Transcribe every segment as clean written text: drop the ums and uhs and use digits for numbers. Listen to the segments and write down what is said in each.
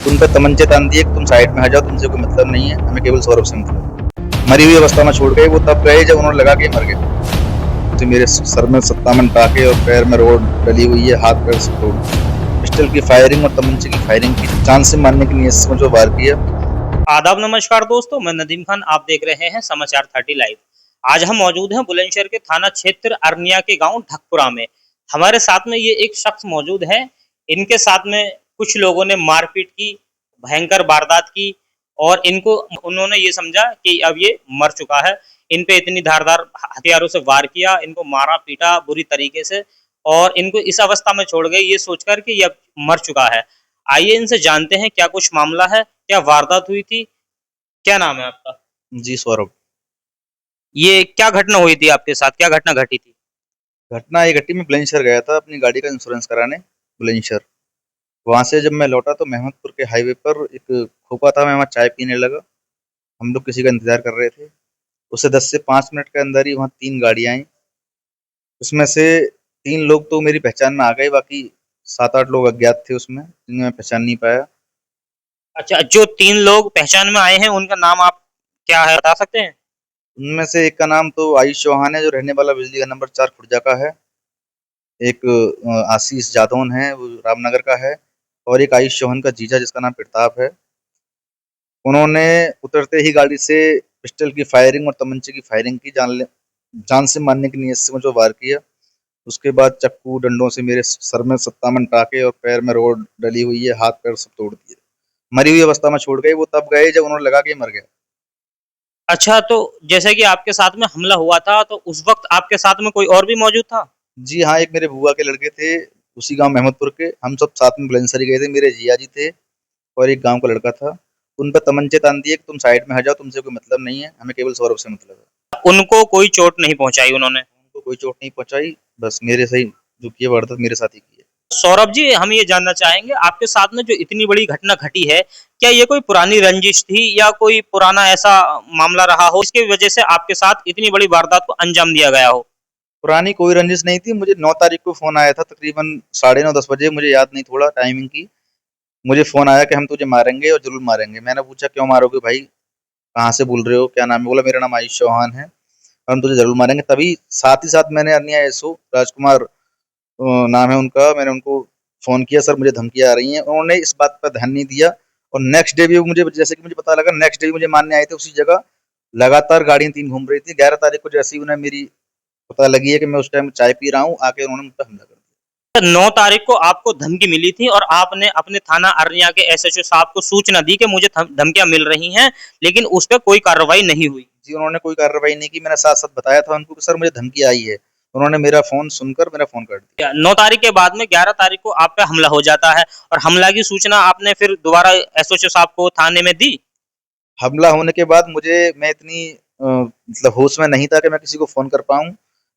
उन पे तमंचे तान दिए कि तुम साइड में आ जाओ, तुमसे कोई मतलब नहीं है, हमें केवल सौरभ से मतलब है। मरी हुई अवस्था में छोड़ गए। वो तब गए जब उन्होंने लगा के मर गए। तो मेरे सर में 57 टाके और पैर में रोड डली हुई है, हाथ पैर से तोड़ दिए। पिस्टल की फायरिंग और तमंचे की फायरिंग की, जान से मारने की नीयत से मुझे वार किया। आदाब नमस्कार दोस्तों, मैं नदीम खान। आप देख रहे हैं समाचार 30 लाइव। आज हम मौजूद हैं बुलंदशहर के थाना क्षेत्र अरनिया के गांव ढकपुरा में। हमारे साथ में ये एक शख्स मौजूद है। इनके साथ में कुछ लोगों ने मारपीट की, भयंकर वारदात की और इनको उन्होंने ये समझा कि अब ये मर चुका है। इन पे इतनी धारदार हथियारों से वार किया, इनको मारा पीटा बुरी तरीके से और इनको इस अवस्था में छोड़ गए ये सोचकर कि ये अब मर चुका है। आइए इनसे जानते हैं क्या कुछ मामला है, क्या वारदात हुई थी। क्या नाम है आपका? जी सौरभ। ये क्या घटना हुई थी आपके साथ, क्या घटना घटी थी? घटना ये घटी, मैं बुलंदशहर गया था अपनी गाड़ी का इंश्योरेंस कराने। बुलंदशहर वहां से जब मैं लौटा तो मेहमदपुर के हाईवे पर एक खोपा था, मैं वहाँ चाय पीने लगा। हम लोग किसी का इंतजार कर रहे थे। उससे 10 से 5 मिनट के अंदर ही वहाँ 3 गाड़ियां आई। उसमें से 3 लोग तो मेरी पहचान में आ गए, बाकी 7-8 लोग अज्ञात थे उसमें, जिन्हें मैं पहचान नहीं पाया। अच्छा, जो 3 लोग पहचान में आए हैं उनका नाम आप क्या है बता सकते हैं? उनमें से एक का नाम तो आयुष चौहान है, जो रहने वाला बिजली का नंबर 4 खुर्जा का है। एक आशीष जादौन है, वो रामनगर का है। और एक आयुष चौहान का जीजा, जिसका नाम प्रताप है। उन्होंने उतरते ही गाड़ी से पिस्टल की फायरिंग और तमंचे की फायरिंग की, जान से मारने की नीयत से मुझे वार किया। उसके बाद चक्कू डंडों से मेरे सर में 57 टाके और पैर में रोड डली हुई है, हाथ पैर सब तोड़ दिए। मरी हुई अवस्था में छोड़ गए। वो तब गए जब उन्होंने लगा के मर गया। अच्छा, तो जैसे कि आपके साथ में हमला हुआ था तो उस वक्त आपके साथ में कोई और भी मौजूद था? जी हाँ, एक मेरे बुआ के लड़के थे, उसी गांव मेहमदपुर के। हम सब साथ में बुलंदशहर गए थे। मेरे जिया जी थे और एक गांव का लड़का था। उन पर तमंचे तान दिए कि तुम साइड में आ जाओ, तुमसे कोई मतलब नहीं है, हमें केवल सौरभ से मतलब है। उनको कोई चोट नहीं पहुंचाई उन्होंने? उनको कोई चोट नहीं पहुंचाई, बस मेरे सही जो किए वारदात मेरे साथ ही की है। सौरभ जी, हम ये जानना चाहेंगे आपके साथ में जो इतनी बड़ी घटना घटी है, क्या ये कोई पुरानी रंजिश थी या कोई पुराना ऐसा मामला रहा हो इसकी वजह से आपके साथ इतनी बड़ी वारदात को अंजाम दिया गया हो? पुरानी कोई रंजिश नहीं थी। मुझे 9 तारीख को फोन आया था, तकरीबन 9:30-10 बजे, मुझे याद नहीं थोड़ा टाइमिंग की। मुझे फोन आया कि हम तुझे मारेंगे और जरूर मारेंगे। मैंने पूछा क्यों मारोगे भाई, कहाँ से बोल रहे हो, क्या नाम है? बोला मेरा नाम आयुष चौहान है और हम तुझे जरूर मारेंगे। तभी साथ ही साथ मैंने अन्य एसओ राजकुमार नाम है उनका, मैंने उनको फोन किया, सर मुझे धमकियां आ रही हैं। उन्होंने इस बात पर ध्यान नहीं दिया। और नेक्स्ट डे भी मुझे, जैसे कि मुझे पता लगा, नेक्स्ट डे भी मुझे मारने आए थे उसी जगह। लगातार गाड़ियां 3 घूम रही थी। 11 तारीख को जैसे ही उन्हें मेरी पता लगी है कि मैं उस टाइम चाय पी रहा हूँ, आके उन्होंने मुझ पर हमला कर दिया। 9 तारीख को आपको धमकी मिली थी और आपने अपने थाना अरनिया के एसएचओ साहब को सूचना दी कि मुझे धमकियां मिल रही हैं, लेकिन उस पर कोई कार्रवाई नहीं हुई। जी, उन्होंने कोई कार्रवाई नहीं की। मैंने साथ साथ बताया था उनको कि सर मुझे धमकी आई है। उन्होंने मेरा फोन सुनकर मेरा फोन काट दिया। 9 तारीख के बाद में 11 तारीख को आप पे हमला हो जाता है और हमला की सूचना आपने फिर दोबारा एसएचओ साहब को थाने में दी। हमला होने के बाद मैं इतनी मतलब होश में नहीं था कि मैं किसी को फोन कर पाऊं।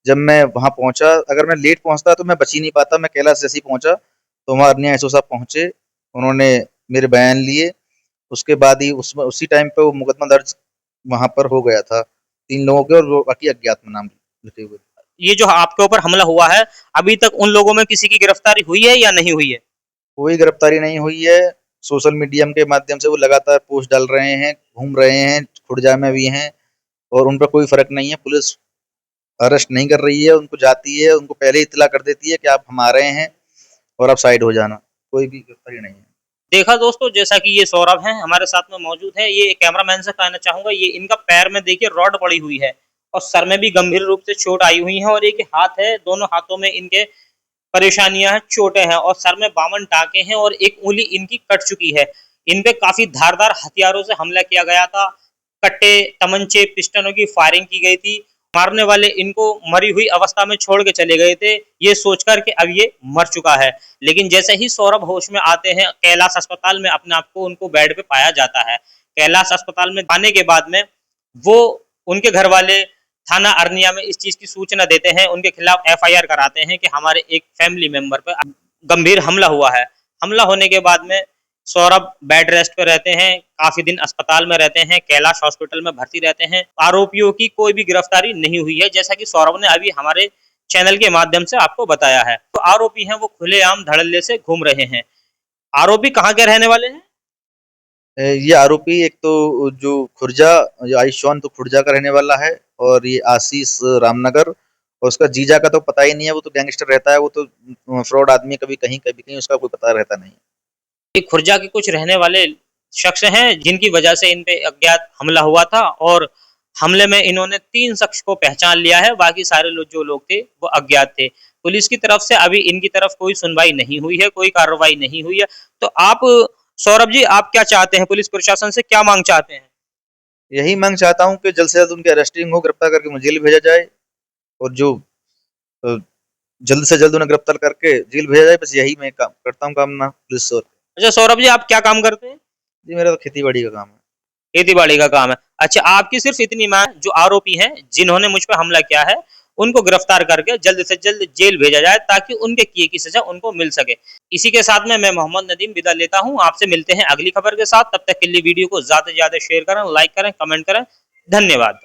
जब मैं वहां पहुंचा, अगर मैं लेट पहुंचता तो मैं बच ही नहीं पाता। मैं कैलाश जैसे ही पहुंचा तो वहां अन्य एसओ साहब पहुंचे। उन्होंने मेरे बयान लिए। उसके बाद ही उसी टाइम पे वो मुकदमा दर्ज वहां पर हो गया था 3 लोगों के, और वो बाकी अज्ञात में नाम लिखे हुए थे। ये जो आपके ऊपर हमला हुआ है, अभी तक उन लोगों में किसी की गिरफ्तारी हुई है या नहीं हुई है? कोई गिरफ्तारी नहीं हुई है। सोशल मीडिया के माध्यम से वो लगातार पोस्ट डाल रहे हैं, घूम रहे हैं, खुर्जा में भी हैं, और उन पर कोई फर्क नहीं है। पुलिस अरेस्ट नहीं कर रही है, उनको जाती है, उनको पहले ही इत्तला कर देती है कि आप हम आ रहे हैं और आप साइड हो जाना। कोई भी गिरफ्तारी नहीं है। देखा दोस्तों, जैसा कि ये सौरभ हैं हमारे साथ में मौजूद है। ये कैमरामैन से कहना चाहूंगा, ये इनका पैर में देखिए रॉड पड़ी हुई है और सर में भी गंभीर रूप से चोट आई हुई है और एक हाथ है, दोनों हाथों में इनके परेशानियां हैं, चोटें हैं और सर में 52 टाके हैं और एक उंगली इनकी कट चुकी है। इन पे काफी धारदार हथियारों से हमला किया गया था। कट्टे, तमंचे, पिस्टनों की फायरिंग की गई थी। मारने वाले इनको मरी हुई अवस्था में छोड़ के चले गए थे, ये सोचकर कि अब ये मर चुका है। लेकिन जैसे ही सौरभ होश में आते हैं, कैलाश अस्पताल में अपने आप को उनको बेड पे पाया जाता है। कैलाश अस्पताल में आने के बाद में वो, उनके घर वाले थाना अरनिया में इस चीज की सूचना देते हैं, उनके खिलाफ एफआईआर कराते हैं कि हमारे एक फैमिली मेंबर पर गंभीर हमला हुआ है। हमला होने के बाद में सौरभ बेड रेस्ट पे रहते हैं, काफी दिन अस्पताल में रहते हैं, कैलाश हॉस्पिटल में भर्ती रहते हैं। आरोपियों की कोई भी गिरफ्तारी नहीं हुई है, जैसा कि सौरभ ने अभी हमारे चैनल के माध्यम से आपको बताया है। तो आरोपी हैं वो खुलेआम धड़ल्ले से घूम रहे हैं। आरोपी कहाँ के रहने वाले हैं? ये आरोपी एक तो जो खुर्जा, जो आयुष्मान तो खुर्जा का रहने वाला है, और ये आशीष रामनगर, और उसका जीजा का तो पता ही नहीं है, वो तो गैंगस्टर रहता है, वो तो फ्रॉड आदमी, कभी कहीं कभी कहीं, उसका कोई पता रहता नहीं। ये खुर्जा के कुछ रहने वाले शख्स हैं जिनकी वजह से इन पे अज्ञात हमला हुआ था और हमले में इन्होंने 3 शख्स को पहचान लिया है, बाकी सारे जो लोग थे वो अज्ञात थे। पुलिस की तरफ से अभी इनकी तरफ कोई सुनवाई नहीं हुई है, कोई कार्रवाई नहीं हुई है। तो आप सौरभ जी, आप क्या चाहते हैं? पुलिस प्रशासन से क्या मांग चाहते हैं? यही मांग चाहता हूँ कि जल्द से जल्द उनकी अरेस्टिंग हो, गिरफ्तार करके मुझे जेल भेजा जाए, और जो अ, जल्द से जल्द उन्हें गिरफ्तार करके जेल भेजा जाए, बस यही मैं काम करता हूँ, कामना पुलिस से। अच्छा सौरभ जी, आप क्या काम करते हैं? जी, मेरा तो खेती बाड़ी का काम है। खेती बाड़ी का काम है। अच्छा, आपकी सिर्फ इतनी मांग, जो आरोपी हैं जिन्होंने मुझ पर हमला किया है उनको गिरफ्तार करके जल्द से जल्द जेल भेजा जाए ताकि उनके किए की सजा उनको मिल सके। इसी के साथ में मैं मोहम्मद नदीम विदा लेता हूं। आपसे मिलते हैं अगली खबर के साथ। तब तक के लिए वीडियो को ज्यादा से ज्यादा शेयर करें, लाइक करें, कमेंट करें। धन्यवाद।